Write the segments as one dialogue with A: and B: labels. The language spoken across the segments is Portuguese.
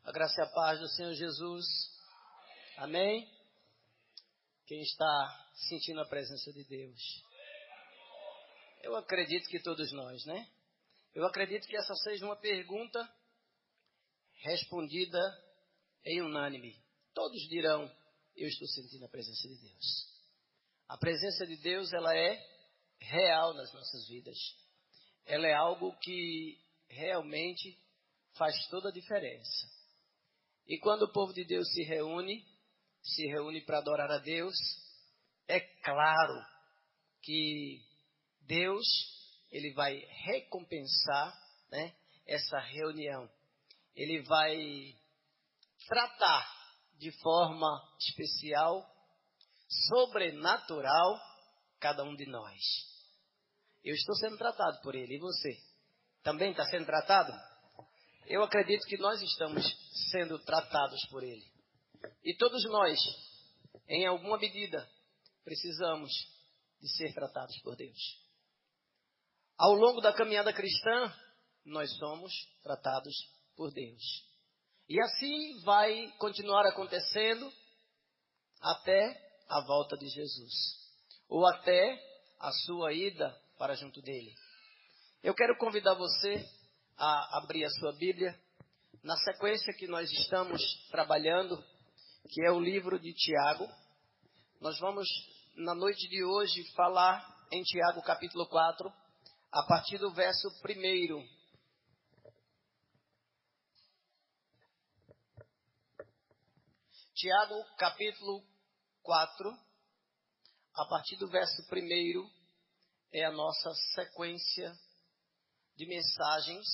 A: A graça e a paz do Senhor Jesus. Amém? Quem está sentindo a presença de Deus? Eu acredito que todos nós, né? Eu acredito que essa seja uma pergunta respondida em unânime. Todos dirão, eu estou sentindo a presença de Deus. A presença de Deus, ela é real nas nossas vidas. Ela é algo que realmente faz toda a diferença. E quando o povo de Deus se reúne para adorar a Deus, é claro que Deus, ele vai recompensar, né, essa reunião. Ele vai tratar de forma especial, sobrenatural, cada um de nós. Eu estou sendo tratado por ele, e você? Também está sendo tratado? Eu acredito que nós estamos sendo tratados por ele. E todos nós, em alguma medida, precisamos de ser tratados por Deus. Ao longo da caminhada cristã, nós somos tratados por Deus. E assim vai continuar acontecendo até a volta de Jesus. Ou até a sua ida para junto dele. Eu quero convidar você a abrir a sua Bíblia, na sequência que nós estamos trabalhando, que é o livro de Tiago. Nós vamos, na noite de hoje, falar em Tiago capítulo 4, a partir do verso 1. Tiago capítulo 4, a partir do verso 1, é a nossa sequência de mensagens.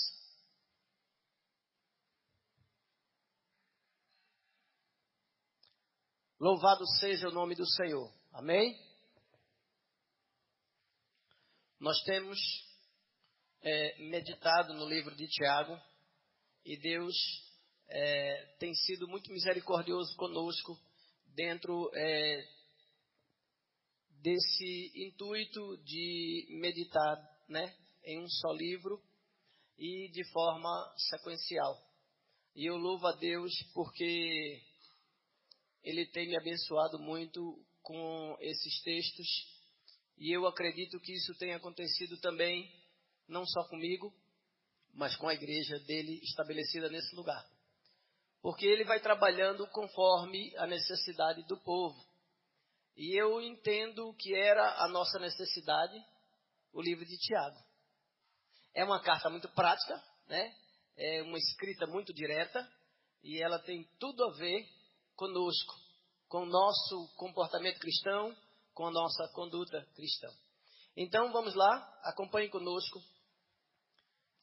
A: Louvado seja o nome do Senhor. Amém? Nós temos meditado no livro de Tiago e Deus tem sido muito misericordioso conosco dentro desse intuito de meditar, né, em um só livro e de forma sequencial. E eu louvo a Deus porque Ele tem me abençoado muito com esses textos. E eu acredito que isso tem acontecido também, não só comigo, mas com a igreja dele estabelecida nesse lugar. Porque ele vai trabalhando conforme a necessidade do povo. E eu entendo que era a nossa necessidade o livro de Tiago. É uma carta muito prática, né? É uma escrita muito direta e ela tem tudo a ver conosco, com o nosso comportamento cristão, com a nossa conduta cristã. Então vamos lá, acompanhe conosco.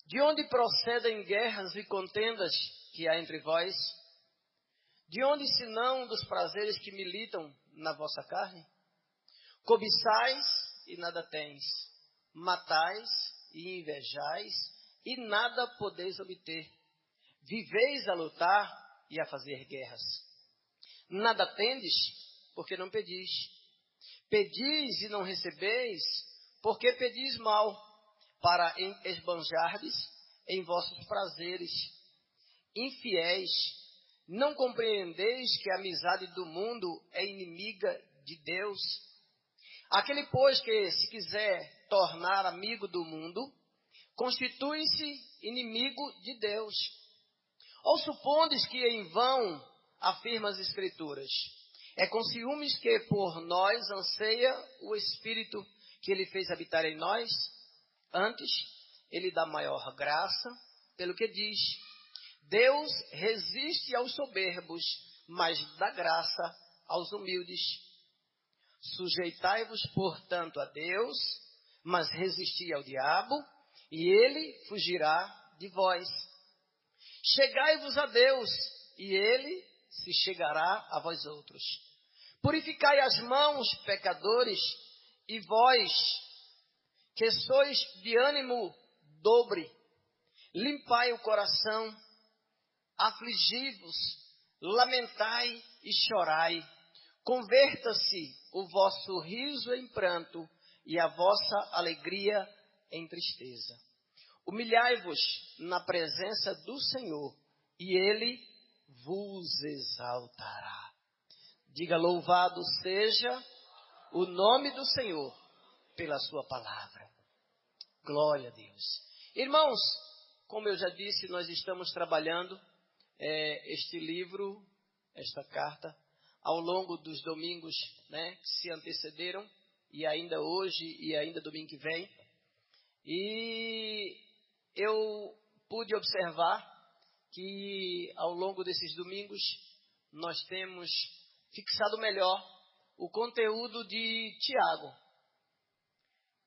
A: De onde procedem guerras e contendas que há entre vós? De onde senão dos prazeres que militam na vossa carne? Cobiçais e nada tens, matais e invejais e nada podeis obter. Viveis a lutar e a fazer guerras. Nada tendes, porque não pedis. Pedis e não recebeis, porque pedis mal, para esbanjardes em vossos prazeres. Infiéis, não compreendeis que a amizade do mundo é inimiga de Deus? Aquele, pois, que se quiser tornar amigo do mundo, constitui-se inimigo de Deus. Ou supondes que em vão afirma as Escrituras? É com ciúmes que por nós anseia o Espírito que ele fez habitar em nós? Antes, ele dá maior graça, pelo que diz: Deus resiste aos soberbos, mas dá graça aos humildes. Sujeitai-vos, portanto, a Deus, mas resisti ao diabo, e ele fugirá de vós. Chegai-vos a Deus, e ele se chegará a vós outros. Purificai as mãos, pecadores, e vós, que sois de ânimo dobre, limpai o coração, afligi-vos, lamentai e chorai. Converta-se o vosso riso em pranto e a vossa alegria em tristeza. Humilhai-vos na presença do Senhor, e ele vos exaltará. Diga, louvado seja o nome do Senhor pela sua palavra. Glória a Deus. Irmãos, como eu já disse, nós estamos trabalhando este livro, esta carta, ao longo dos domingos, né, que se antecederam, e ainda hoje e ainda domingo que vem. E eu pude observar que ao longo desses domingos nós temos fixado melhor o conteúdo de Tiago.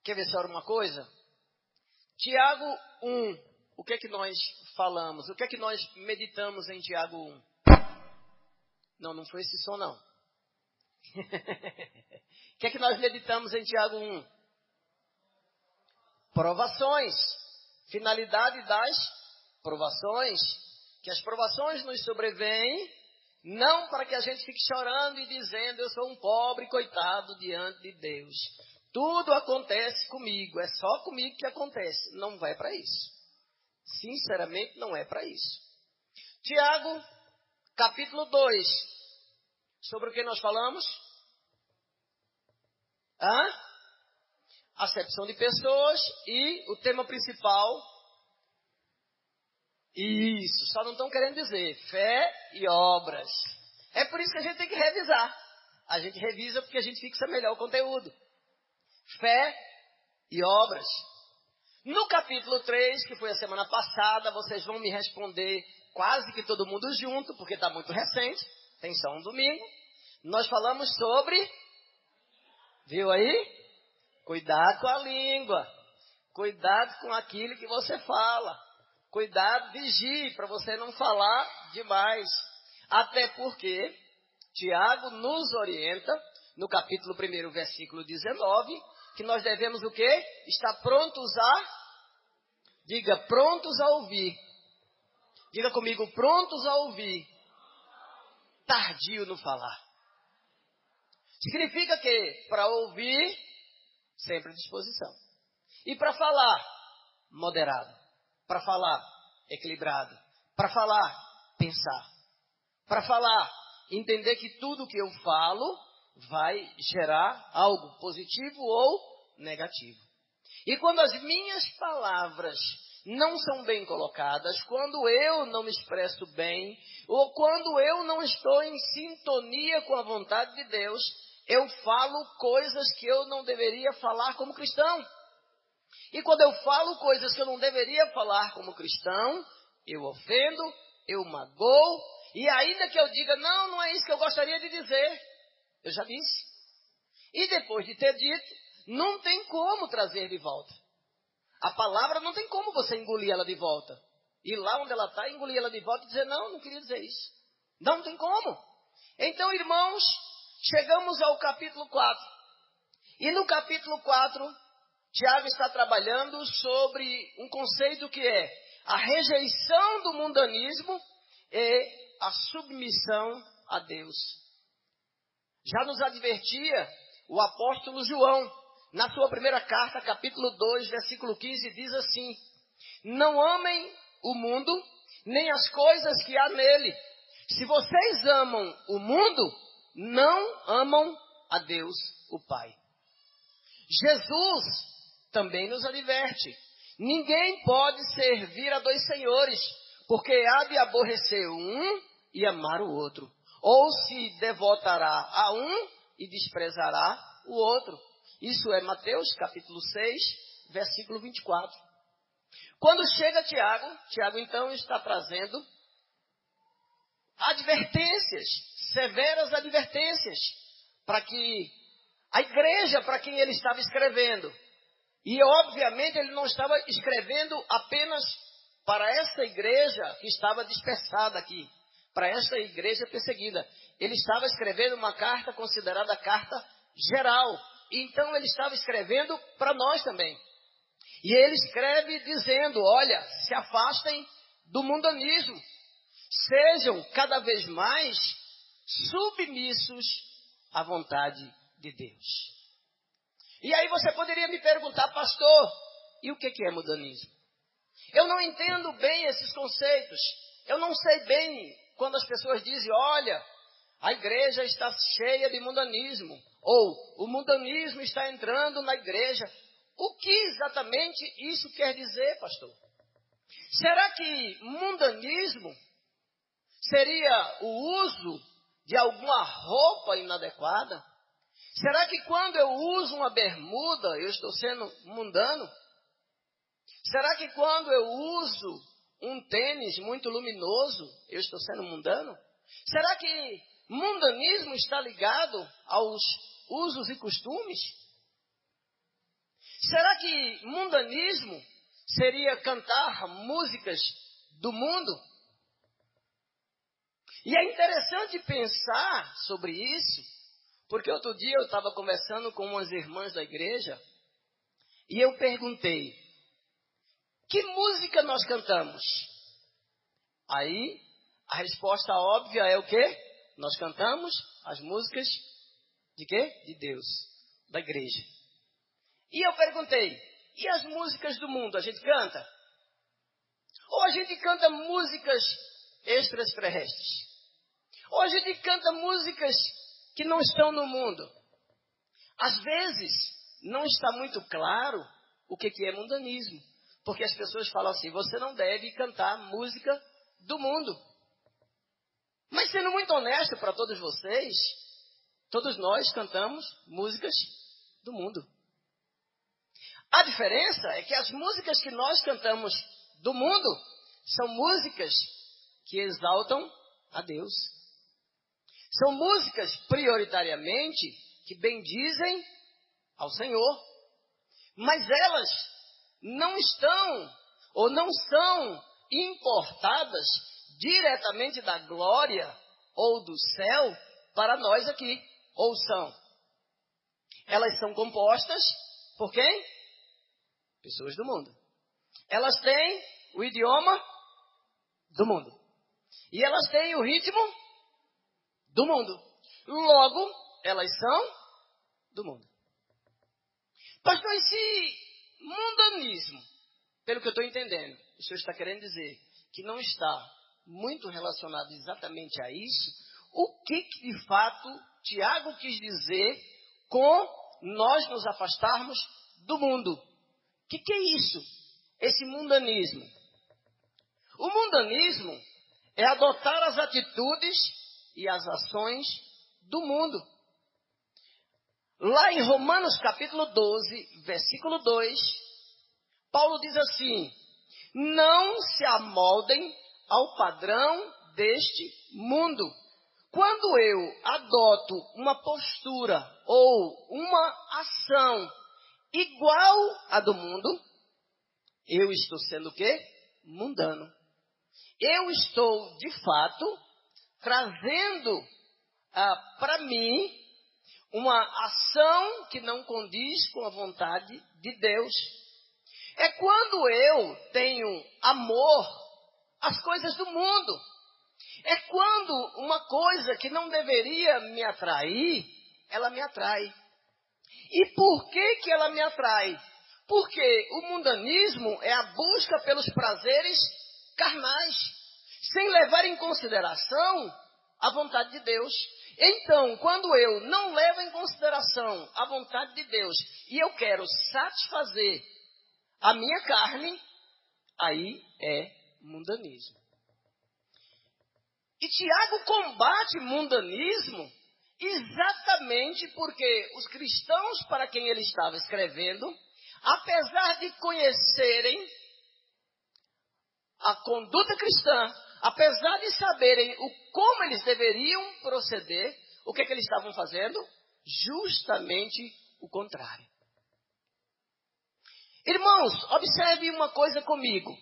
A: Quer ver só uma coisa? Tiago 1, o que é que nós falamos? O que é que nós meditamos em Tiago 1? Não foi esse som não. O que é que nós meditamos em Tiago 1? Provações. Finalidade das provações. Que as provações nos sobrevêm, não para que a gente fique chorando e dizendo, eu sou um pobre coitado diante de Deus. Tudo acontece comigo, é só comigo que acontece. Não vai para isso. Sinceramente, não é para isso. Tiago, capítulo 2. Sobre o que nós falamos? Acepção de pessoas e o tema principal. Isso, só não estão querendo dizer fé e obras. É por isso que a gente tem que revisar. A gente revisa porque a gente fixa melhor o conteúdo. Fé e obras. No capítulo 3, que foi a semana passada, vocês vão me responder quase que todo mundo junto, porque está muito recente, tem só um domingo. Nós falamos sobre, viu aí? Cuidado com a língua, cuidado com aquilo que você fala, cuidado, vigie para você não falar demais. Até porque Tiago nos orienta, no capítulo 1, versículo 19, que nós devemos o quê? Estar prontos diga, prontos a ouvir. Diga comigo, prontos a ouvir. Tardio no falar. Significa que para ouvir, sempre à disposição. E para falar, moderado. Para falar, equilibrado. Para falar, pensar. Para falar, entender que tudo que eu falo vai gerar algo positivo ou negativo. E quando as minhas palavras não são bem colocadas, quando eu não me expresso bem, ou quando eu não estou em sintonia com a vontade de Deus, eu falo coisas que eu não deveria falar como cristão. E quando eu falo coisas que eu não deveria falar como cristão, eu ofendo, eu magoo, e ainda que eu diga, não é isso que eu gostaria de dizer, eu já disse. E depois de ter dito, não tem como trazer de volta. A palavra não tem como você engolir ela de volta. Ir lá onde ela está, engolir ela de volta e dizer, não queria dizer isso. Não tem como. Então, irmãos, chegamos ao capítulo 4. E no capítulo 4, Tiago está trabalhando sobre um conceito que é a rejeição do mundanismo e a submissão a Deus. Já nos advertia o apóstolo João, na sua primeira carta, capítulo 2, versículo 15, diz assim: não amem o mundo, nem as coisas que há nele. Se vocês amam o mundo, não amam a Deus, o Pai. Jesus também nos adverte: ninguém pode servir a dois senhores, porque há de aborrecer um e amar o outro, ou se devotará a um e desprezará o outro. Isso é Mateus capítulo 6, versículo 24. Quando chega Tiago então está trazendo advertências, severas advertências, para que a igreja para quem ele estava escrevendo. E obviamente ele não estava escrevendo apenas para essa igreja que estava dispersada aqui, para essa igreja perseguida. Ele estava escrevendo uma carta considerada carta geral. Então ele estava escrevendo para nós também. E ele escreve dizendo, olha, se afastem do mundanismo. Sejam cada vez mais submissos à vontade de Deus. E aí você poderia me perguntar, pastor, e o que é mundanismo? Eu não entendo bem esses conceitos. Eu não sei bem quando as pessoas dizem, olha, a igreja está cheia de mundanismo, ou o mundanismo está entrando na igreja. O que exatamente isso quer dizer, pastor? Será que mundanismo seria o uso de alguma roupa inadequada? Será que quando eu uso uma bermuda, eu estou sendo mundano? Será que quando eu uso um tênis muito luminoso, eu estou sendo mundano? Será que mundanismo está ligado aos usos e costumes? Será que mundanismo seria cantar músicas do mundo? E é interessante pensar sobre isso, porque outro dia eu estava conversando com umas irmãs da igreja e eu perguntei, que música nós cantamos? Aí, a resposta óbvia é o quê? Nós cantamos as músicas de quê? De Deus, da igreja. E eu perguntei, e as músicas do mundo, a gente canta? Ou a gente canta músicas extraterrestres? Ou a gente canta músicas que não estão no mundo? Às vezes, não está muito claro o que é mundanismo. Porque as pessoas falam assim, você não deve cantar música do mundo. Mas sendo muito honesto para todos vocês, todos nós cantamos músicas do mundo. A diferença é que as músicas que nós cantamos do mundo são músicas que exaltam a Deus. São músicas prioritariamente que bendizem ao Senhor. Mas elas não estão ou não são importadas diretamente da glória ou do céu para nós aqui. Ou são? Elas são compostas por quem? Pessoas do mundo. Elas têm o idioma do mundo. E elas têm o ritmo do mundo. Logo, elas são do mundo. Pastor, e se mundanismo, pelo que eu estou entendendo, o senhor está querendo dizer que não está muito relacionado exatamente a isso, o que de fato Tiago quis dizer com nós nos afastarmos do mundo? O que é isso? Esse mundanismo. O mundanismo é adotar as atitudes e as ações do mundo. Lá em Romanos capítulo 12, versículo 2, Paulo diz assim, não se amoldem ao padrão deste mundo. Quando eu adoto uma postura ou uma ação igual à do mundo, eu estou sendo o quê? Mundano. Eu estou, de fato, trazendo para mim uma ação que não condiz com a vontade de Deus. É quando eu tenho amor às coisas do mundo. É quando uma coisa que não deveria me atrair, ela me atrai. E por que ela me atrai? Porque o mundanismo é a busca pelos prazeres carnais, sem levar em consideração a vontade de Deus. Então, quando eu não levo em consideração a vontade de Deus e eu quero satisfazer a minha carne, aí é mundanismo. E Tiago combate mundanismo exatamente porque os cristãos para quem ele estava escrevendo, apesar de conhecerem a conduta cristã, apesar de saberem como eles deveriam proceder, o que eles estavam fazendo? Justamente o contrário. Irmãos, observe uma coisa comigo.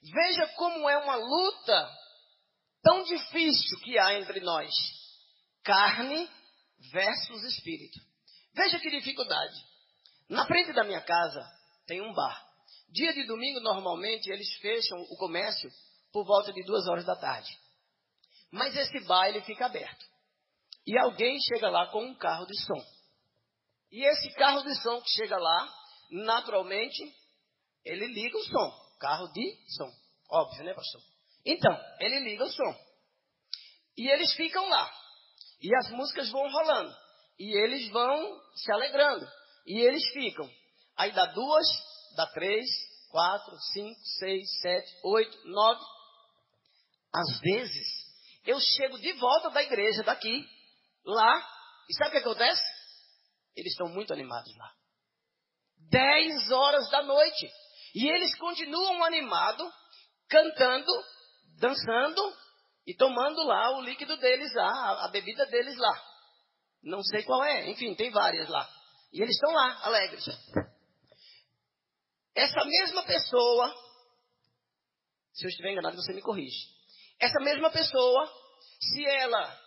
A: Veja como é uma luta tão difícil que há entre nós. Carne versus espírito. Veja que dificuldade. Na frente da minha casa tem um bar. Dia de domingo, normalmente, eles fecham o comércio por volta de 2 horas da tarde. Mas esse bar, ele fica aberto. E alguém chega lá com um carro de som. E esse carro de som que chega lá, naturalmente, ele liga o som. Carro de som. Óbvio, né, pastor? Então, ele liga o som. E eles ficam lá. E as músicas vão rolando. E eles vão se alegrando. E eles ficam. Aí dá 2, dá 3, 4, 5, 6, 7, 8, 9. Às vezes, eu chego de volta da igreja daqui, lá. E sabe o que acontece? Eles estão muito animados lá. 10 horas da noite. E eles continuam animados, cantando, dançando e tomando lá o líquido deles lá, a bebida deles lá. Não sei qual é, enfim, tem várias lá. E eles estão lá, alegres. Essa mesma pessoa, se eu estiver enganado, você me corrige. Essa mesma pessoa, se ela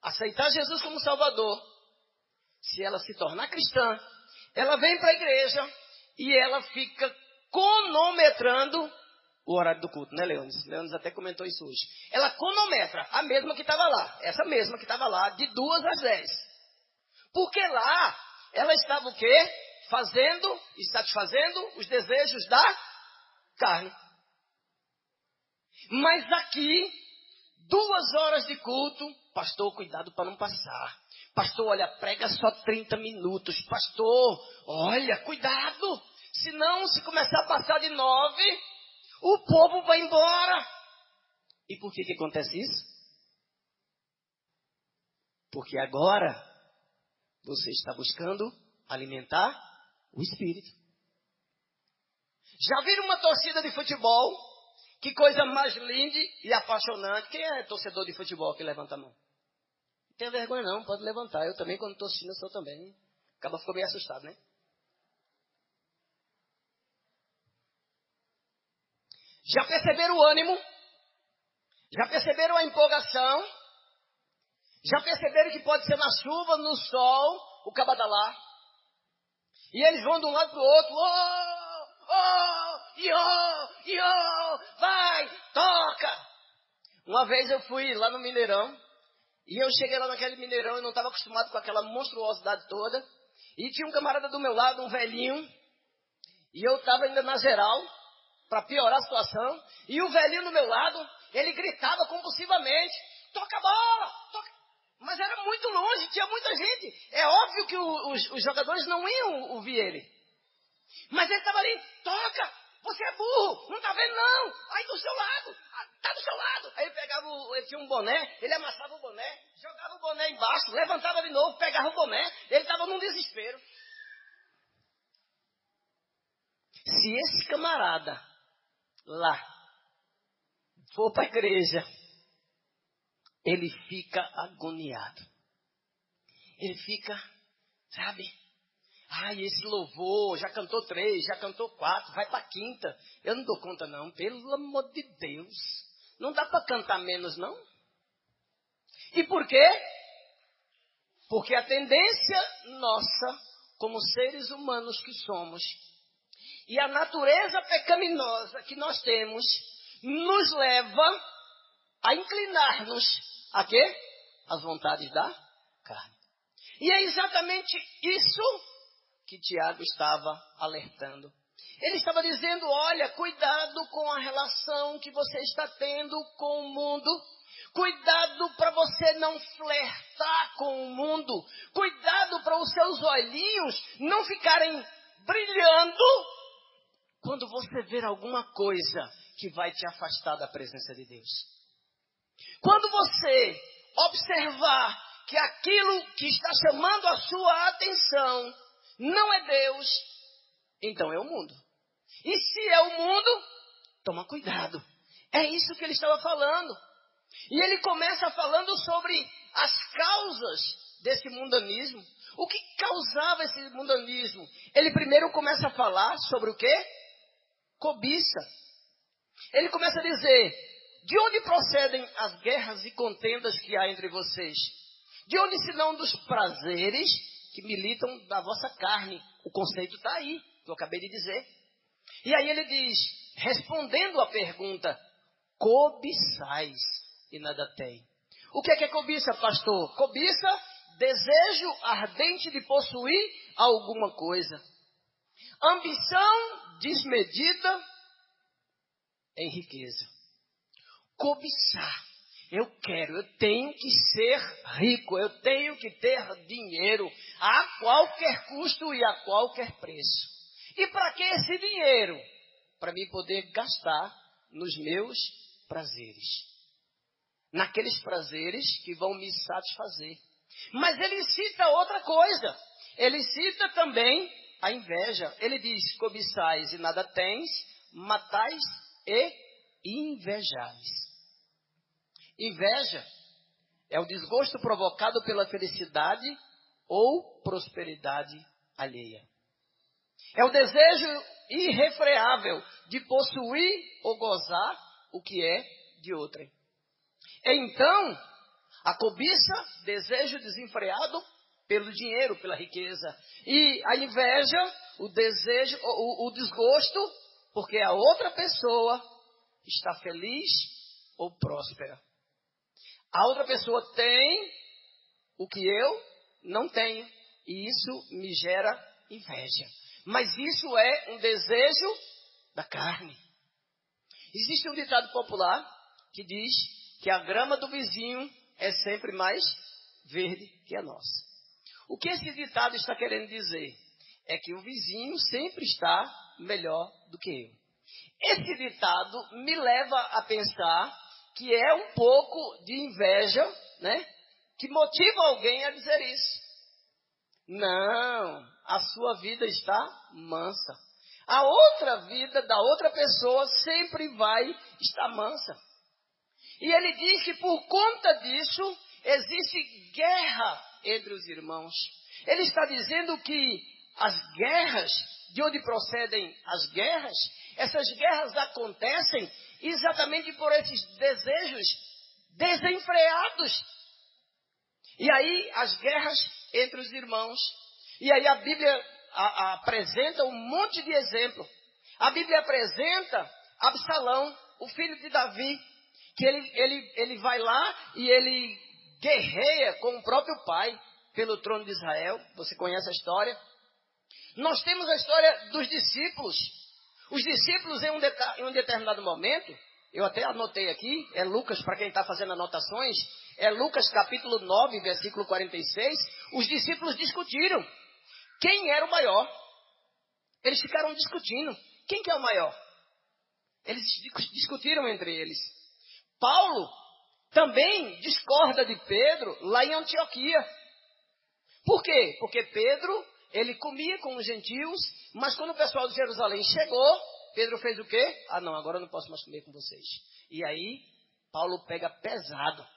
A: aceitar Jesus como Salvador, se ela se tornar cristã, ela vem para a igreja e ela fica cronometrando o horário do culto, né, Leones? Leones até comentou isso hoje. Ela cronometra a mesma que estava lá, essa mesma que estava lá, de 2 às 10. Porque lá, ela estava o quê? Fazendo e satisfazendo os desejos da carne. Mas aqui, 2 horas de culto, pastor, cuidado para não passar. Pastor, olha, prega só 30 minutos. Pastor, olha, cuidado. Senão, se começar a passar de 9, o povo vai embora. E por que acontece isso? Porque agora você está buscando alimentar o espírito. Já viram uma torcida de futebol? Que coisa mais linda e apaixonante. Quem é torcedor de futebol que levanta a mão? Não tenha vergonha não, pode levantar. Eu também, quando estou assistindo, eu sou também. Acaba ficou meio assustado, né? Já perceberam o ânimo? Já perceberam a empolgação? Já perceberam que pode ser na chuva, no sol, o cabadalá? E eles vão de um lado para o outro. Vai, toca! Uma vez eu fui lá no Mineirão. E eu cheguei lá naquele Mineirão e não estava acostumado com aquela monstruosidade toda. E tinha um camarada do meu lado, um velhinho. E eu estava ainda na geral, para piorar a situação. E o velhinho do meu lado, ele gritava compulsivamente: toca a bola, toca. Mas era muito longe, tinha muita gente. É óbvio que os jogadores não iam ouvir ele. Mas ele estava ali: toca, você é burro, não está vendo não. Aí do seu lado, está do seu lado. Aí ele pegava, ele tinha um boné, ele amassava o boné, jogava o boné embaixo, levantava de novo, pegava o boné. Ele estava num desespero. Se esse camarada lá for para a igreja, ele fica agoniado. Ele fica, sabe? Ai, esse louvor, já cantou 3, já cantou 4, vai para a 5ª. Eu não dou conta não, pelo amor de Deus. Não dá para cantar menos não. E por quê? Porque a tendência nossa, como seres humanos que somos, e a natureza pecaminosa que nós temos, nos leva a inclinar-nos a quê? As vontades da carne. E é exatamente isso que Tiago estava alertando. Ele estava dizendo: olha, cuidado com a relação que você está tendo com o mundo. Cuidado para você não flertar com o mundo. Cuidado para os seus olhinhos não ficarem brilhando quando você ver alguma coisa que vai te afastar da presença de Deus. Quando você observar que aquilo que está chamando a sua atenção não é Deus, então é o mundo. E se é o mundo, toma cuidado. É isso que ele estava falando. E ele começa falando sobre as causas desse mundanismo. O que causava esse mundanismo? Ele primeiro começa a falar sobre o quê? Cobiça. Ele começa a dizer: de onde procedem as guerras e contendas que há entre vocês? De onde senão dos prazeres que militam da vossa carne? O conceito está aí, que eu acabei de dizer. E aí ele diz, respondendo à pergunta: cobiçais e nada tem. O que é cobiça, pastor? Cobiça, desejo ardente de possuir alguma coisa. Ambição desmedida em riqueza. Cobiçar. Eu tenho que ser rico, eu tenho que ter dinheiro a qualquer custo e a qualquer preço. E para que esse dinheiro? Para mim poder gastar nos meus prazeres. Naqueles prazeres que vão me satisfazer. Mas ele cita outra coisa. Ele cita também a inveja. Ele diz, cobiçais e nada tens, matais e invejais. Inveja é o desgosto provocado pela felicidade ou prosperidade alheia. É o desejo irrefreável de possuir ou gozar o que é de outrem. Então, a cobiça, desejo desenfreado pelo dinheiro, pela riqueza. E a inveja, o desejo, o desgosto, porque a outra pessoa está feliz ou próspera. A outra pessoa tem o que eu não tenho. E isso me gera inveja. Mas isso é um desejo da carne. Existe um ditado popular que diz que a grama do vizinho é sempre mais verde que a nossa. O que esse ditado está querendo dizer? É que o vizinho sempre está melhor do que eu. Esse ditado me leva a pensar que é um pouco de inveja, né? Que motiva alguém a dizer isso. Não, a sua vida está mansa. A outra vida da outra pessoa sempre vai estar mansa. E ele diz que por conta disso existe guerra entre os irmãos. Ele está dizendo que as guerras, de onde procedem as guerras, essas guerras acontecem exatamente por esses desejos desenfreados. E aí as guerras entre os irmãos. E aí a Bíblia apresenta um monte de exemplo. A Bíblia apresenta Absalão, o filho de Davi, que ele vai lá e ele guerreia com o próprio pai pelo trono de Israel. Você conhece a história? Nós temos a história dos discípulos. Os discípulos em um determinado momento, eu até anotei aqui, é Lucas, para quem está fazendo anotações, é Lucas capítulo 9, versículo 46, os discípulos discutiram quem era o maior. Eles ficaram discutindo, quem que é o maior? Eles discutiram entre eles. Paulo também discorda de Pedro lá em Antioquia. Por quê? Porque Pedro, ele comia com os gentios, mas quando o pessoal de Jerusalém chegou, Pedro fez o quê? Ah, não, agora eu não posso mais comer com vocês. E aí, Paulo pega pesado.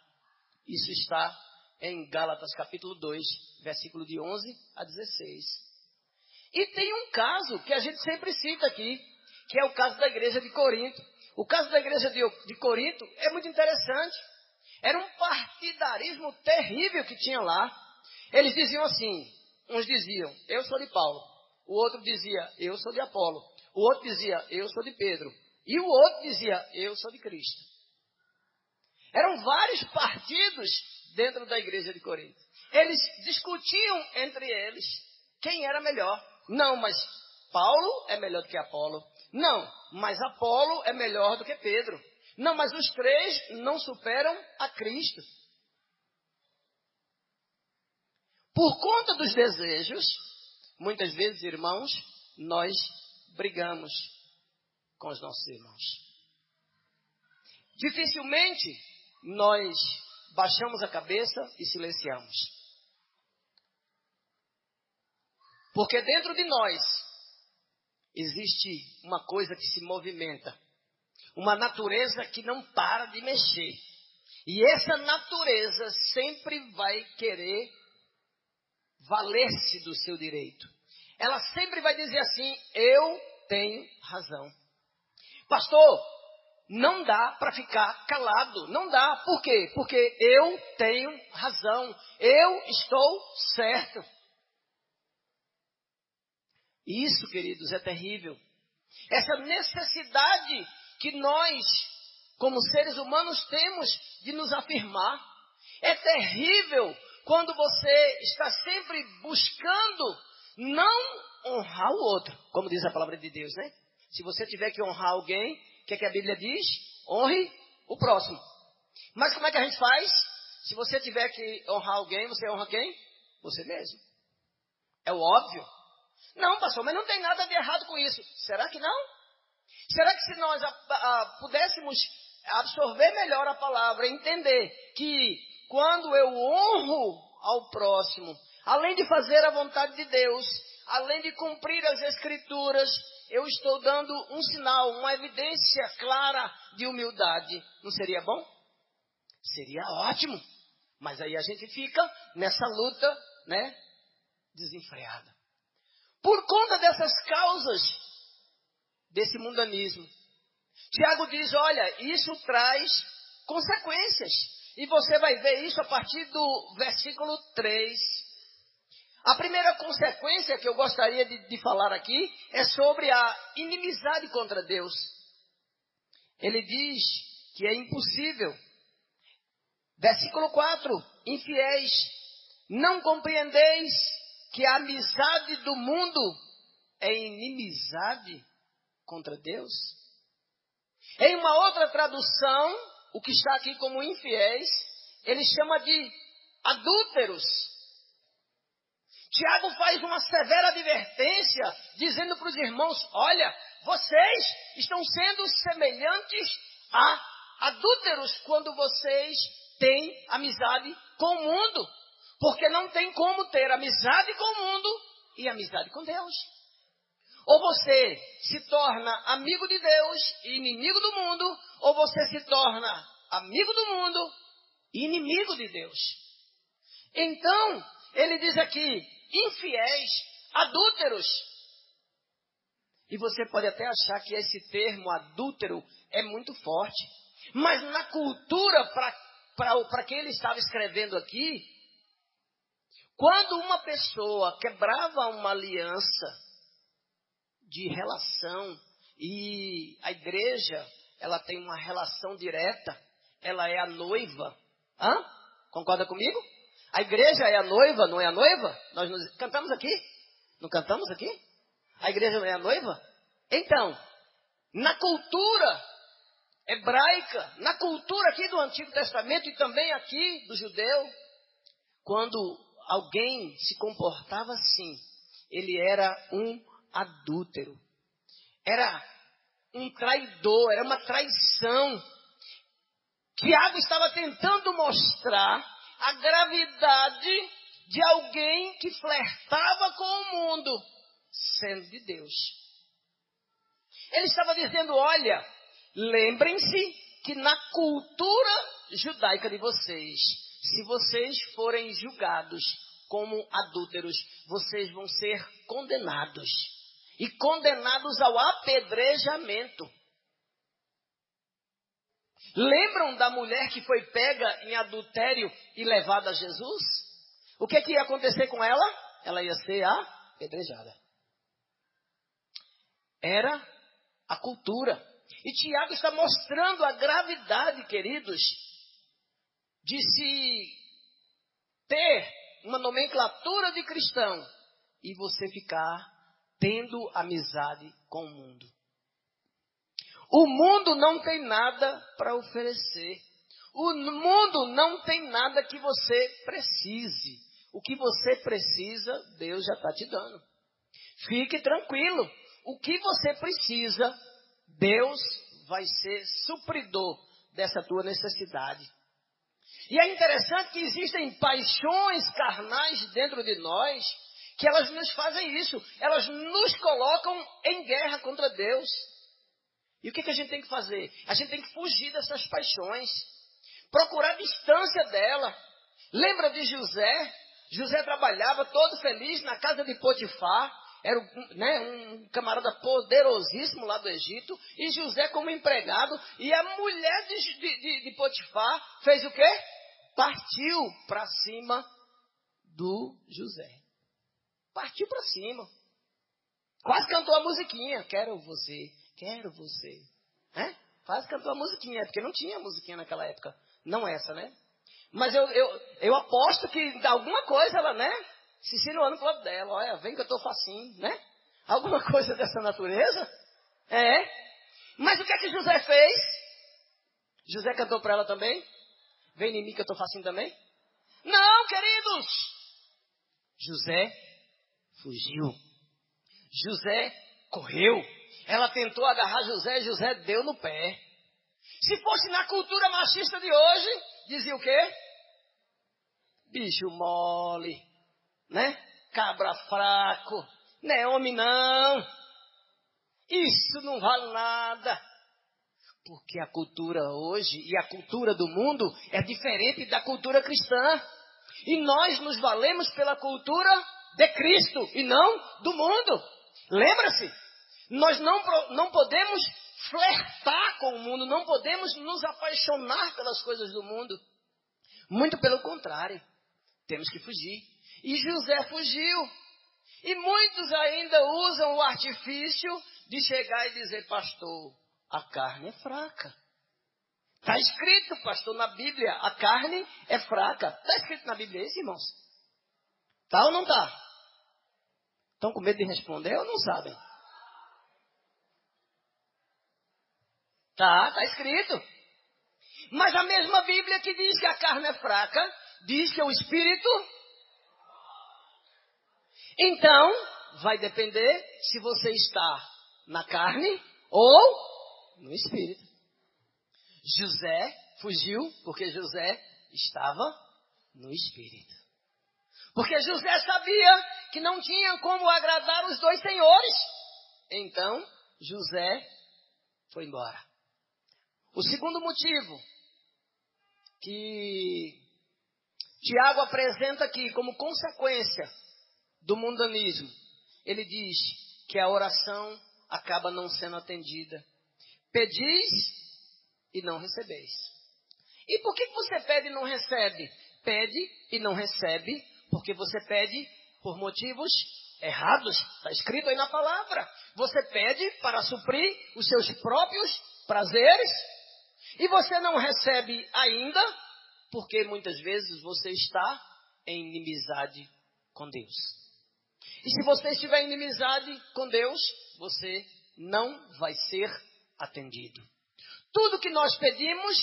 A: Isso está em Gálatas capítulo 2, versículo de 11 a 16. E tem um caso que a gente sempre cita aqui, que é o caso da igreja de Corinto. O caso da igreja de Corinto é muito interessante. Era um partidarismo terrível que tinha lá. Eles diziam assim, uns diziam, eu sou de Paulo. O outro dizia, eu sou de Apolo. O outro dizia, eu sou de Pedro. E o outro dizia, eu sou de Cristo. Eram vários partidos dentro da igreja de Corinto. Eles discutiam entre eles quem era melhor. Não, mas Paulo é melhor do que Apolo. Não, mas Apolo é melhor do que Pedro. Não, mas os três não superam a Cristo. Por conta dos desejos, muitas vezes, irmãos, nós brigamos com os nossos irmãos. Dificilmente nós baixamos a cabeça e silenciamos. Porque dentro de nós existe uma coisa que se movimenta. Uma natureza que não para de mexer. E essa natureza sempre vai querer valer-se do seu direito. Ela sempre vai dizer assim, eu tenho razão. Pastor, não dá para ficar calado. Não dá. Por quê? Porque eu tenho razão. Eu estou certo. Isso, queridos, é terrível. Essa necessidade que nós, como seres humanos, temos de nos afirmar. É terrível quando você está sempre buscando não honrar o outro, como diz a palavra de Deus, né? Se você tiver que honrar alguém, o que é que a Bíblia diz? Honre o próximo. Mas como é que a gente faz? Se você tiver que honrar alguém, você honra quem? Você mesmo. É o óbvio. Não, pastor, mas não tem nada de errado com isso. Será que não? Será que se nós pudéssemos absorver melhor a palavra, entender que quando eu honro ao próximo, além de fazer a vontade de Deus, além de cumprir as Escrituras, eu estou dando um sinal, uma evidência clara de humildade. Não seria bom? Seria ótimo. Mas aí a gente fica nessa luta, né, desenfreada. Por conta dessas causas, desse mundanismo. Tiago diz, olha, isso traz consequências. E você vai ver isso a partir do versículo 3. A primeira consequência que eu gostaria de falar aqui é sobre a inimizade contra Deus. Ele diz que é impossível. Versículo 4, infiéis, não compreendeis que a amizade do mundo é inimizade contra Deus? Em uma outra tradução, o que está aqui como infiéis, ele chama de adúlteros. Tiago faz uma severa advertência, dizendo para os irmãos, olha, vocês estão sendo semelhantes a adúlteros quando vocês têm amizade com o mundo. Porque não tem como ter amizade com o mundo e amizade com Deus. Ou você se torna amigo de Deus e inimigo do mundo, ou você se torna amigo do mundo e inimigo de Deus. Então, ele diz aqui, infiéis, adúlteros. E você pode até achar que esse termo adúltero é muito forte. Mas na cultura, para quem ele estava escrevendo aqui, quando uma pessoa quebrava uma aliança de relação, e a igreja, ela tem uma relação direta, ela é a noiva. Concorda comigo? A igreja é a noiva, não é a noiva? Nós cantamos aqui? Não cantamos aqui? A igreja não é a noiva? Então, na cultura hebraica, na cultura aqui do Antigo Testamento e também aqui do judeu, quando alguém se comportava assim, ele era um adúltero. Era um traidor, era uma traição. Tiago estava tentando mostrar a gravidade de alguém que flertava com o mundo, sendo de Deus. Ele estava dizendo, olha, lembrem-se que na cultura judaica de vocês, se vocês forem julgados como adúlteros, vocês vão ser condenados. E condenados ao apedrejamento. Lembram da mulher que foi pega em adultério e levada a Jesus? O que ia acontecer com ela? Ela ia ser apedrejada. Era a cultura. E Tiago está mostrando a gravidade, queridos, de se ter uma nomenclatura de cristão e você ficar tendo amizade com o mundo. O mundo não tem nada para oferecer. O mundo não tem nada que você precise. O que você precisa, Deus já está te dando. Fique tranquilo. O que você precisa, Deus vai ser supridor dessa tua necessidade. E é interessante que existem paixões carnais dentro de nós, que elas nos fazem isso. Elas nos colocam em guerra contra Deus. E o que a gente tem que fazer? A gente tem que fugir dessas paixões. Procurar distância dela. Lembra de José? José trabalhava todo feliz na casa de Potifar. Era um camarada poderosíssimo lá do Egito. E José como empregado. E a mulher de Potifar fez o quê? Partiu para cima do José. Partiu para cima. Quase cantou a musiquinha. Quero você. Quase cantou a musiquinha. Porque não tinha musiquinha naquela época. Não essa, né? Mas eu aposto que alguma coisa ela, se insinuando pro lado dela. Olha, vem que eu tô facinho, Alguma coisa dessa natureza. Mas o que é que José fez? José cantou para ela também. Vem em mim que eu estou facinho também? Não, queridos. José fugiu. José correu. Ela tentou agarrar José, José deu no pé. Se fosse na cultura machista de hoje, dizia o quê? Bicho mole, né? Cabra fraco, não é homem não. Isso não vale nada. Porque a cultura hoje e a cultura do mundo é diferente da cultura cristã. E nós nos valemos pela cultura de Cristo e não do mundo. Lembra-se? Nós não podemos flertar com o mundo, não podemos nos apaixonar pelas coisas do mundo. Muito pelo contrário, temos que fugir. E José fugiu. E muitos ainda usam o artifício de chegar e dizer, pastor, a carne é fraca. Está escrito, pastor, na Bíblia, a carne é fraca. Está escrito na Bíblia isso, irmãos? Está ou não está? Estão com medo de responder ou não sabem? Está escrito. Mas a mesma Bíblia que diz que a carne é fraca, diz que o Espírito... Então, vai depender se você está na carne ou no Espírito. José fugiu porque José estava no Espírito. Porque José sabia que não tinha como agradar os dois senhores. Então, José foi embora. O segundo motivo que Tiago apresenta aqui como consequência do mundanismo, ele diz que a oração acaba não sendo atendida. Pedis e não recebeis. E por que você pede e não recebe? Pede e não recebe porque você pede por motivos errados. Está escrito aí na palavra. Você pede para suprir os seus próprios prazeres e você não recebe ainda porque muitas vezes você está em inimizade com Deus. E se você estiver em inimizade com Deus, você não vai ser atendido. Tudo que nós pedimos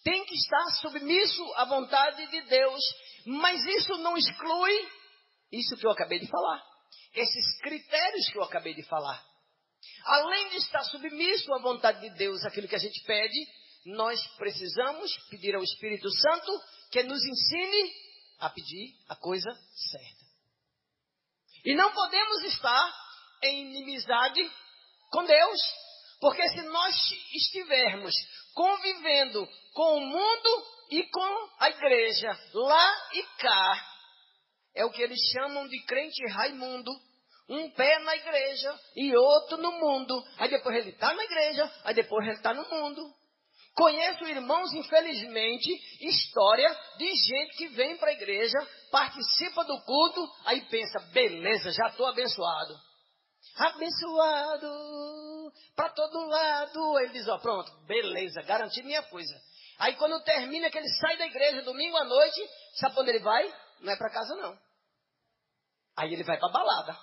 A: tem que estar submisso à vontade de Deus. Mas isso não exclui isso que eu acabei de falar. Esses critérios que eu acabei de falar. Além de estar submisso à vontade de Deus, aquilo que a gente pede, nós precisamos pedir ao Espírito Santo que nos ensine a pedir a coisa certa. E não podemos estar em inimizade com Deus, porque se nós estivermos convivendo com o mundo e com a igreja, lá e cá, é o que eles chamam de crente Raimundo, um pé na igreja e outro no mundo, aí depois ele está na igreja, aí depois ele está no mundo. Conheço, irmãos, infelizmente, história de gente que vem para a igreja, participa do culto, aí pensa, beleza, já estou abençoado. Abençoado, para todo lado. Aí ele diz, ó, pronto, beleza, garanti minha coisa. Aí quando termina que ele sai da igreja domingo à noite, sabe para onde ele vai? Não é para casa não. Aí ele vai para a balada.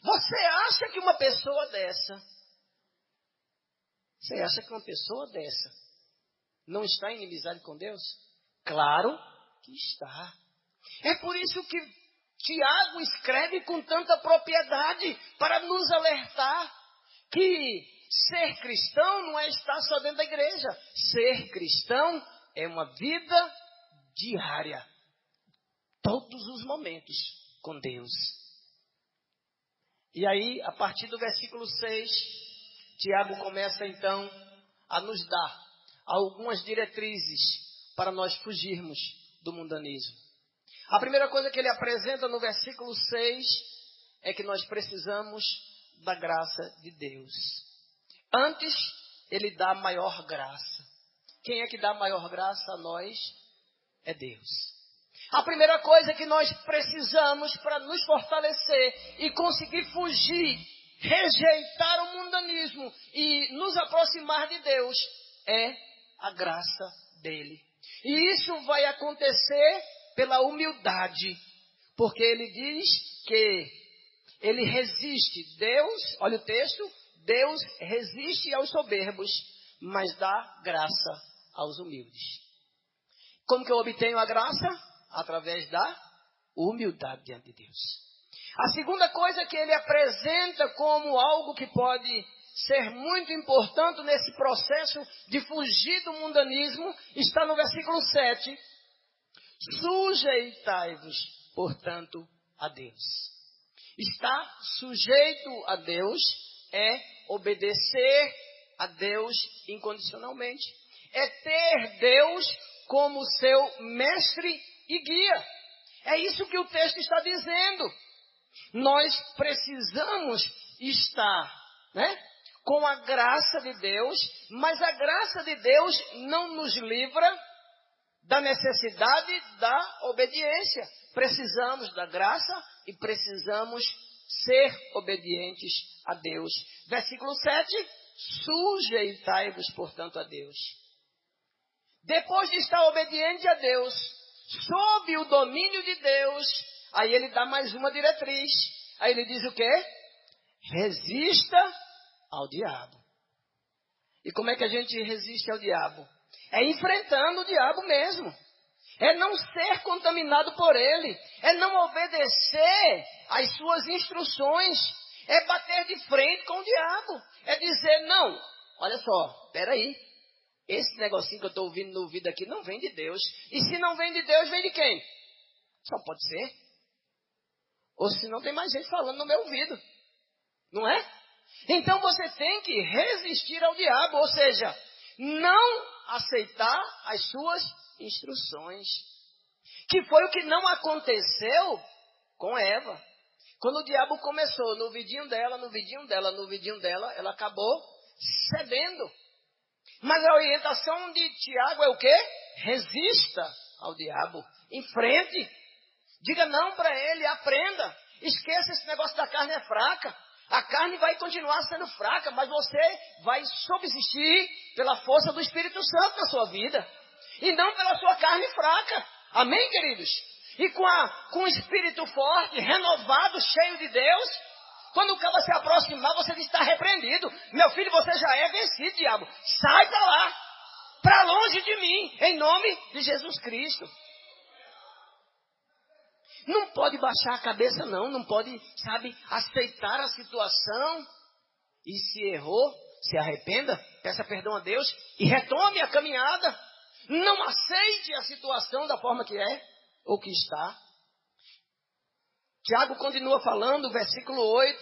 A: Você acha que uma pessoa dessa não está em inimizade com Deus? Claro que está. É por isso que Tiago escreve com tanta propriedade para nos alertar que ser cristão não é estar só dentro da igreja. Ser cristão é uma vida diária, todos os momentos com Deus. E aí, a partir do versículo 6, Tiago começa então a nos dar algumas diretrizes para nós fugirmos do mundanismo. A primeira coisa que ele apresenta no versículo 6 é que nós precisamos da graça de Deus. Antes, ele dá maior graça. Quem é que dá maior graça a nós? É Deus. A primeira coisa que nós precisamos para nos fortalecer e conseguir fugir, rejeitar o mundanismo e nos aproximar de Deus é a graça dele. E isso vai acontecer pela humildade, porque ele diz que ele resiste. Deus, olha o texto, Deus resiste aos soberbos, mas dá graça aos humildes. Como que eu obtenho a graça? Através da humildade diante de Deus. A segunda coisa que ele apresenta como algo que pode ser muito importante nesse processo de fugir do mundanismo está no versículo 7. Sujeitai-vos, portanto, a Deus. Estar sujeito a Deus é obedecer a Deus incondicionalmente. É ter Deus como seu mestre e guia. É isso que o texto está dizendo. Nós precisamos estar, com a graça de Deus, mas a graça de Deus não nos livra da necessidade da obediência. Precisamos da graça e precisamos ser obedientes a Deus. Versículo 7, sujeitai-vos, portanto, a Deus. Depois de estar obediente a Deus, sob o domínio de Deus, aí ele dá mais uma diretriz. Aí ele diz o quê? Resista ao diabo. E como é que a gente resiste ao diabo? É enfrentando o diabo mesmo. É não ser contaminado por ele. É não obedecer às suas instruções. É bater de frente com o diabo. É dizer, não, olha só, peraí. Esse negocinho que eu estou ouvindo no ouvido aqui não vem de Deus. E se não vem de Deus, vem de quem? Só pode ser. Ou se não, tem mais gente falando no meu ouvido. Não é? Então você tem que resistir ao diabo. Ou seja, não aceitar as suas instruções. Que foi o que não aconteceu com Eva. Quando o diabo começou no vidinho dela, ela acabou cedendo. Mas a orientação de Tiago é o quê? Resista ao diabo. Enfrente. Diga não para ele, aprenda. Esqueça esse negócio da carne é fraca. A carne vai continuar sendo fraca, mas você vai subsistir pela força do Espírito Santo na sua vida. E não pela sua carne fraca. Amém, queridos? E com o espírito forte, renovado, cheio de Deus, quando o cara se aproximar, você está repreendido. Meu filho, você já é vencido, diabo. Sai para lá, para longe de mim, em nome de Jesus Cristo. Não pode baixar a cabeça, não. Não pode, aceitar a situação. E se errou, se arrependa, peça perdão a Deus e retome a caminhada. Não aceite a situação da forma que é ou que está. Tiago continua falando, versículo 8.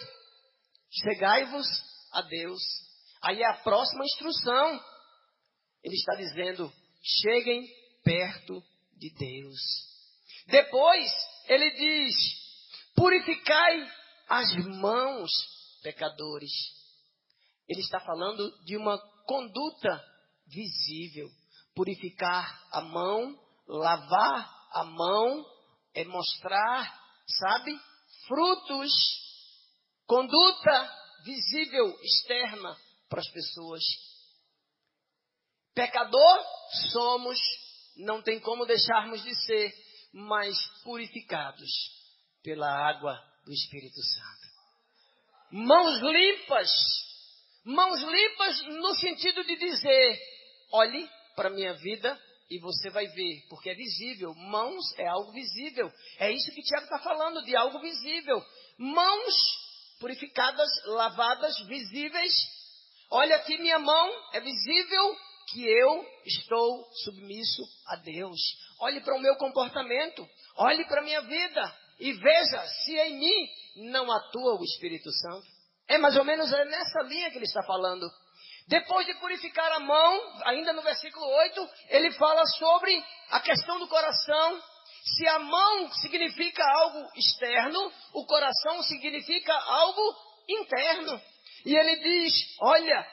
A: Chegai-vos a Deus. Aí é a próxima instrução. Ele está dizendo, cheguem perto de Deus. Depois, ele diz, purificai as mãos, pecadores. Ele está falando de uma conduta visível. Purificar a mão, lavar a mão, é mostrar, frutos, conduta visível, externa para as pessoas. Pecador somos, não tem como deixarmos de ser, mas purificados pela água do Espírito Santo. Mãos limpas no sentido de dizer, olhe para a minha vida e você vai ver, porque é visível. Mãos é algo visível. É isso que Tiago está falando, de algo visível. Mãos purificadas, lavadas, visíveis. Olha aqui minha mão, é visível que eu estou submisso a Deus. Olhe para o meu comportamento, olhe para a minha vida e veja se em mim não atua o Espírito Santo. É mais ou menos nessa linha que ele está falando. Depois de purificar a mão, ainda no versículo 8, ele fala sobre a questão do coração. Se a mão significa algo externo, o coração significa algo interno. E ele diz, olha,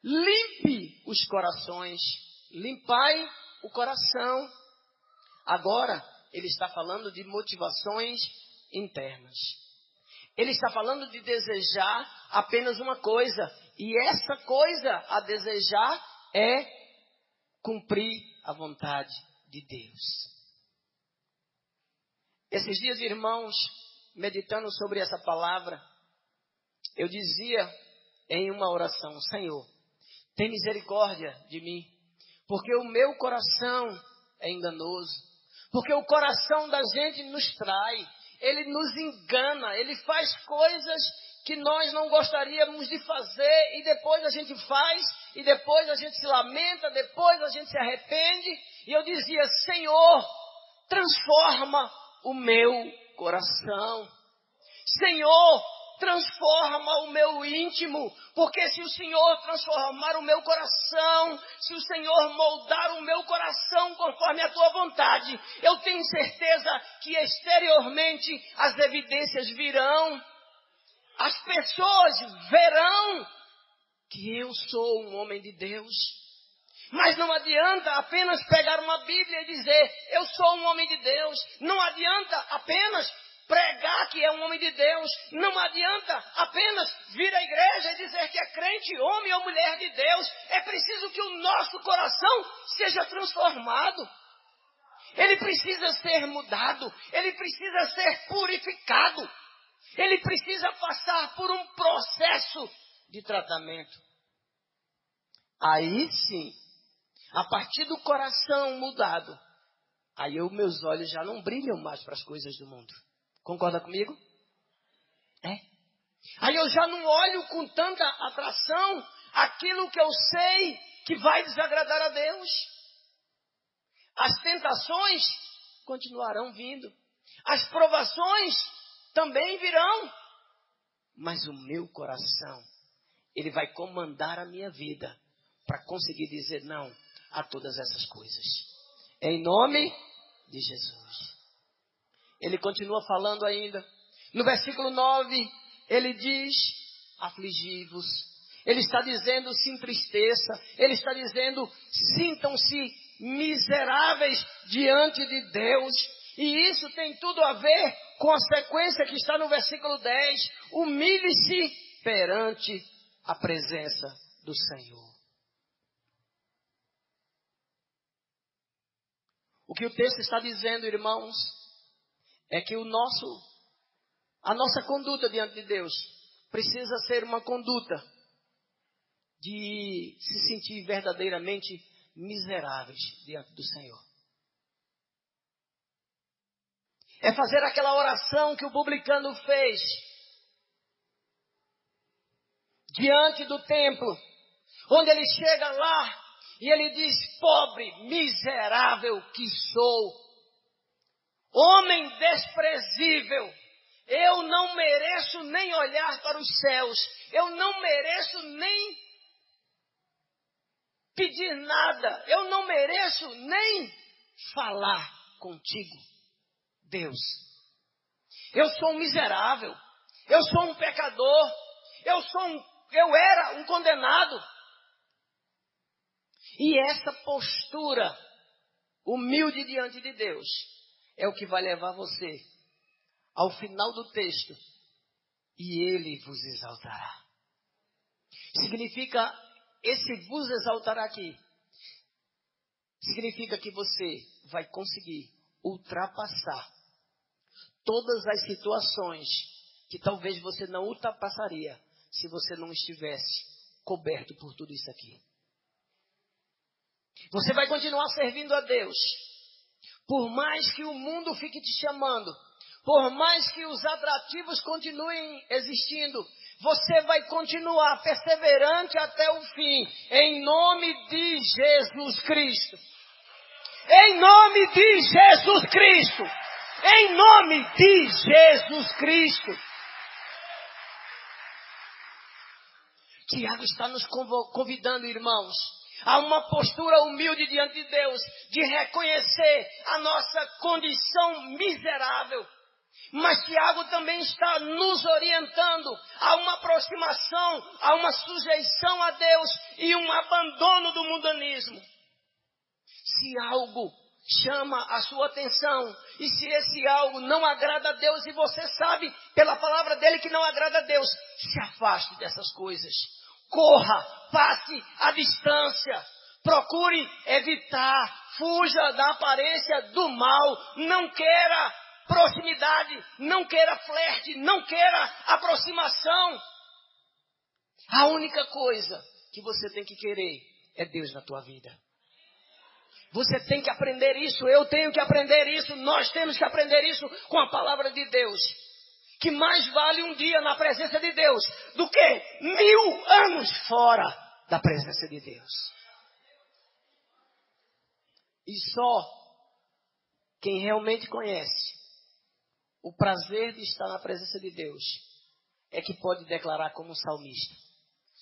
A: limpe os corações, limpai o coração. Agora, ele está falando de motivações internas. Ele está falando de desejar apenas uma coisa. E essa coisa a desejar é cumprir a vontade de Deus. Esses dias, irmãos, meditando sobre essa palavra, eu dizia em uma oração, Senhor, tem misericórdia de mim, porque o meu coração é enganoso, porque o coração da gente nos trai, ele nos engana, ele faz coisas que nós não gostaríamos de fazer, e depois a gente faz, e depois a gente se lamenta, depois a gente se arrepende. E eu dizia: Senhor, transforma o meu coração. Senhor, transforma o meu íntimo, porque se o Senhor transformar o meu coração, se o Senhor moldar o meu coração conforme a tua vontade, eu tenho certeza que exteriormente as evidências virão, as pessoas verão que eu sou um homem de Deus. Mas não adianta apenas pegar uma Bíblia e dizer: eu sou um homem de Deus. Não adianta apenas pregar que é um homem de Deus. Não adianta apenas vir à igreja e dizer que é crente, homem ou mulher de Deus. É preciso que o nosso coração seja transformado. Ele precisa ser mudado. Ele precisa ser purificado. Ele precisa passar por um processo de tratamento. Aí sim, a partir do coração mudado, aí meus olhos já não brilham mais para as coisas do mundo. Concorda comigo? É. Aí eu já não olho com tanta atração aquilo que eu sei que vai desagradar a Deus. As tentações continuarão vindo. As provações também virão. Mas o meu coração, ele vai comandar a minha vida para conseguir dizer não a todas essas coisas. Em nome de Jesus. Ele continua falando ainda. No versículo 9, ele diz: afligi-vos. Ele está dizendo: se entristeça. Ele está dizendo: sintam-se miseráveis diante de Deus. E isso tem tudo a ver com a sequência que está no versículo 10. Humilhe-se perante a presença do Senhor. O que o texto está dizendo, irmãos, é que a nossa conduta diante de Deus precisa ser uma conduta de se sentir verdadeiramente miseráveis diante do Senhor. É fazer aquela oração que o publicano fez diante do templo, onde ele chega lá e ele diz: pobre, miserável que sou, homem desprezível, eu não mereço nem olhar para os céus, eu não mereço nem pedir nada, eu não mereço nem falar contigo, Deus. Eu sou um miserável, eu sou um pecador, eu era um condenado. E essa postura humilde diante de Deus é o que vai levar você ao final do texto: e Ele vos exaltará. Significa, esse vos exaltará aqui, significa que você vai conseguir ultrapassar todas as situações que talvez você não ultrapassaria se você não estivesse coberto por tudo isso aqui. Você vai continuar servindo a Deus, por mais que o mundo fique te chamando, por mais que os atrativos continuem existindo, você vai continuar perseverante até o fim, em nome de Jesus Cristo. Em nome de Jesus Cristo. Em nome de Jesus Cristo. Tiago está nos convidando, irmãos, a uma postura humilde diante de Deus, de reconhecer a nossa condição miserável. Mas Tiago também está nos orientando a uma aproximação, a uma sujeição a Deus e um abandono do mundanismo. Se algo chama a sua atenção, e se esse algo não agrada a Deus, e você sabe pela palavra dele que não agrada a Deus, se afaste dessas coisas. Corra, passe a distância, procure evitar, fuja da aparência do mal, não queira proximidade, não queira flerte, não queira aproximação. A única coisa que você tem que querer é Deus na tua vida. Você tem que aprender isso, eu tenho que aprender isso, nós temos que aprender isso com a palavra de Deus. Que mais vale um dia na presença de Deus do que 1000 anos fora da presença de Deus. E só quem realmente conhece o prazer de estar na presença de Deus é que pode declarar como um salmista.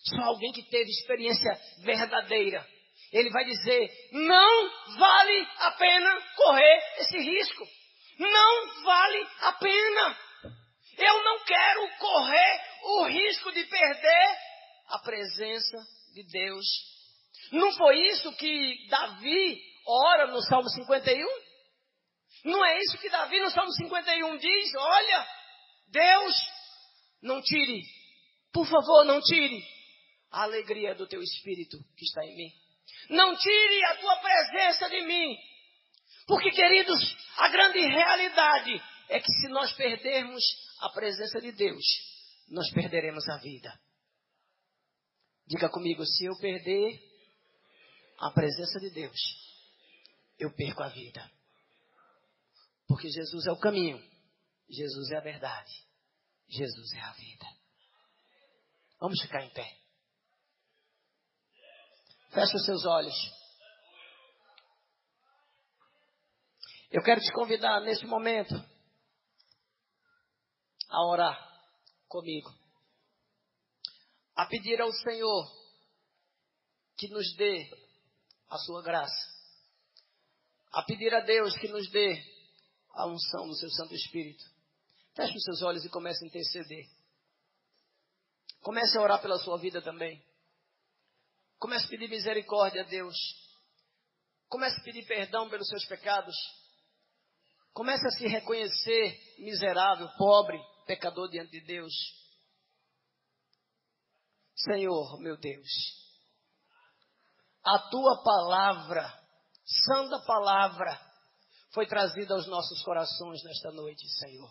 A: Só alguém que teve experiência verdadeira. Ele vai dizer, não vale a pena correr esse risco. Não vale a pena. Eu não quero correr o risco de perder a presença de Deus. Não foi isso que Davi ora no Salmo 51? Não é isso que Davi no Salmo 51 diz? Olha, Deus, não tire, por favor, não tire a alegria do teu Espírito que está em mim. Não tire a tua presença de mim. Porque, queridos, a grande realidade é que se nós perdermos a presença de Deus, nós perderemos a vida. Diga comigo, se eu perder a presença de Deus, eu perco a vida. Porque Jesus é o caminho, Jesus é a verdade, Jesus é a vida. Vamos ficar em pé. Feche os seus olhos. Eu quero te convidar nesse momento a orar comigo. A pedir ao Senhor que nos dê a sua graça. A pedir a Deus que nos dê a unção do seu Santo Espírito. Feche os seus olhos e comece a interceder. Comece a orar pela sua vida também. Comece a pedir misericórdia a Deus. Comece a pedir perdão pelos seus pecados. Comece a se reconhecer miserável, pobre, pecador diante de Deus. Senhor, meu Deus, a tua palavra, santa palavra, foi trazida aos nossos corações nesta noite, Senhor.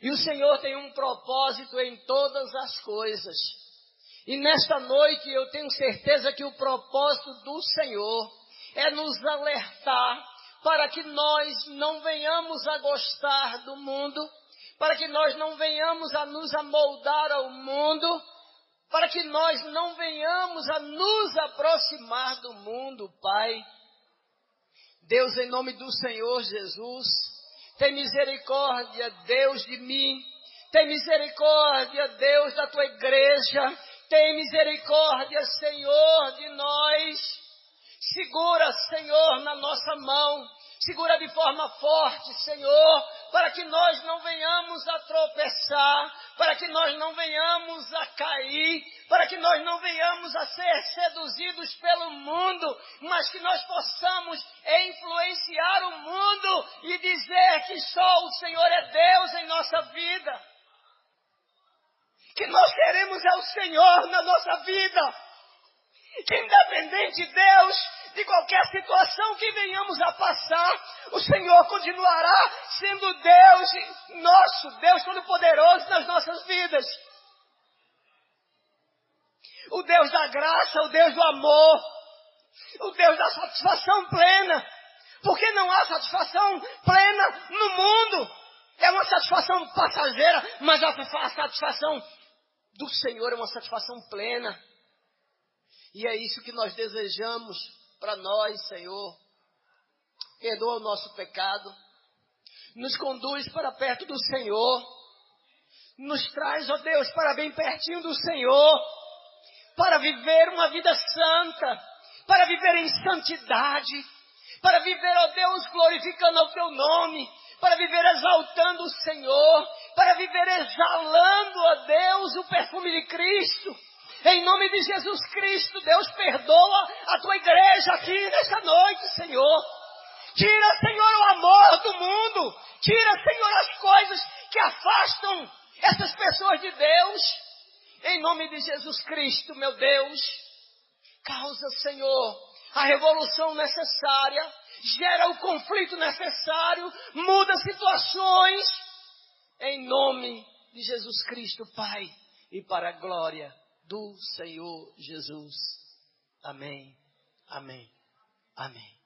A: E o Senhor tem um propósito em todas as coisas. E nesta noite eu tenho certeza que o propósito do Senhor é nos alertar para que nós não venhamos a gostar do mundo, para que nós não venhamos a nos amoldar ao mundo, para que nós não venhamos a nos aproximar do mundo, Pai. Deus, em nome do Senhor Jesus, tem misericórdia, Deus, de mim. Tem misericórdia, Deus, da tua igreja. Tem misericórdia, Senhor, de nós. Segura, Senhor, na nossa mão. Segura de forma forte, Senhor, para que nós não venhamos a tropeçar, para que nós não venhamos a cair, para que nós não venhamos a ser seduzidos pelo mundo, mas que nós possamos influenciar o mundo e dizer que só o Senhor é Deus em nossa vida. Que nós queremos é o Senhor na nossa vida. Que independente de Deus, de qualquer situação que venhamos a passar, o Senhor continuará sendo Deus nosso, Deus Todo-Poderoso nas nossas vidas. O Deus da graça, o Deus do amor, o Deus da satisfação plena. Porque não há satisfação plena no mundo. É uma satisfação passageira, mas a satisfação do Senhor é uma satisfação plena. E é isso que nós desejamos para nós, Senhor. Perdoa o nosso pecado. Nos conduz para perto do Senhor. Nos traz, ó Deus, para bem pertinho do Senhor. Para viver uma vida santa. Para viver em santidade. Para viver, ó Deus, glorificando o teu nome. Para viver exaltando o Senhor. Para viver exalando, ó Deus, o perfume de Cristo. Em nome de Jesus Cristo, Deus, perdoa a tua igreja aqui nesta noite, Senhor. Tira, Senhor, o amor do mundo. Tira, Senhor, as coisas que afastam essas pessoas de Deus. Em nome de Jesus Cristo, meu Deus. Causa, Senhor, a revolução necessária. Gera o conflito necessário. Muda situações. Em nome de Jesus Cristo, Pai. E para a glória do Senhor Jesus. Amém, amém, amém.